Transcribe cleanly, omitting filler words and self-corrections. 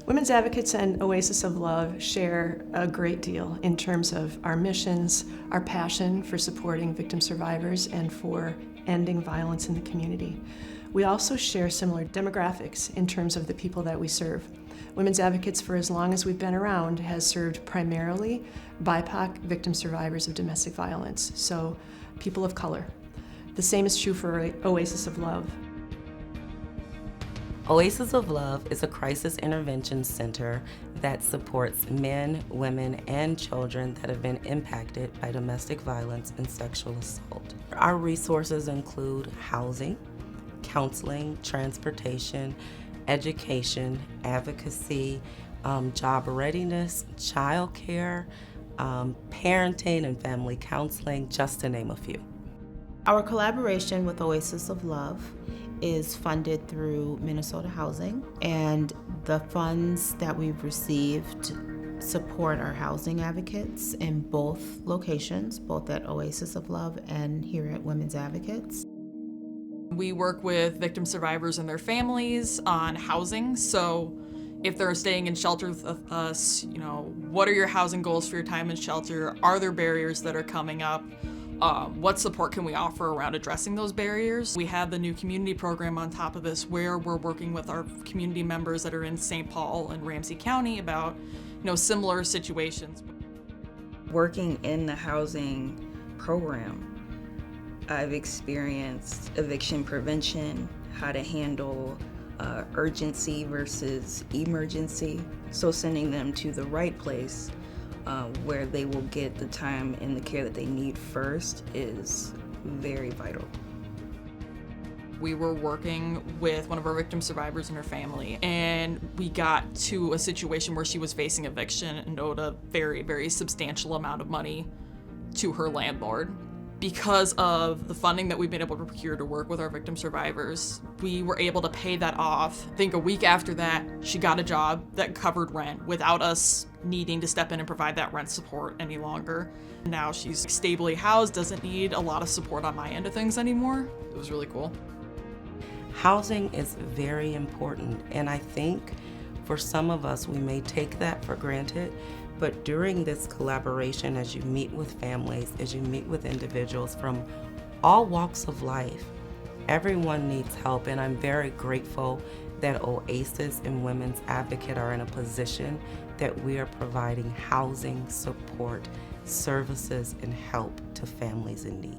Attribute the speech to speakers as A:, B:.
A: Women's Advocates and Oasis of Love share a great deal in terms of our missions, our passion for supporting victim survivors, and for ending violence in the community. We also share similar demographics in terms of the people that we serve. Women's Advocates, for as long as we've been around, has served primarily BIPOC victim survivors of domestic violence, so people of color. The same is true for Oasis of Love.
B: Oasis of Love is a crisis intervention center that supports men, women, and children that have been impacted by domestic violence and sexual assault. Our resources include housing, counseling, transportation, education, advocacy, job readiness, childcare, parenting and family counseling, just to name a few.
C: Our collaboration with Oasis of Love is funded through Minnesota Housing, and the funds that we've received support our housing advocates in both locations, both at Oasis of Love and here at Women's Advocates.
D: We work with victim survivors and their families on housing, so if they're staying in shelter with us, what are your housing goals for your time in shelter? Are there barriers that are coming up? What support can we offer around addressing those barriers? We have the new community program on top of this where we're working with our community members that are in Saint Paul and Ramsey County about, similar situations.
E: Working in the housing program, I've experienced eviction prevention, how to handle urgency versus emergency. So sending them to the right place where they will get the time and the care that they need first is very vital.
D: We were working with one of our victim survivors and her family, and we got to a situation where she was facing eviction and owed a very, very substantial amount of money to her landlord. Because of the funding that we've been able to procure to work with our victim survivors, we were able to pay that off. I think a week after that, she got a job that covered rent without us needing to step in and provide that rent support any longer. Now she's stably housed, doesn't need a lot of support on my end of things anymore. It was really cool.
B: Housing is very important, and I think for some of us, we may take that for granted, but during this collaboration, as you meet with families, as you meet with individuals from all walks of life, everyone needs help, and I'm very grateful that Oasis and Women's Advocate are in a position that we are providing housing, support, services, and help to families in need.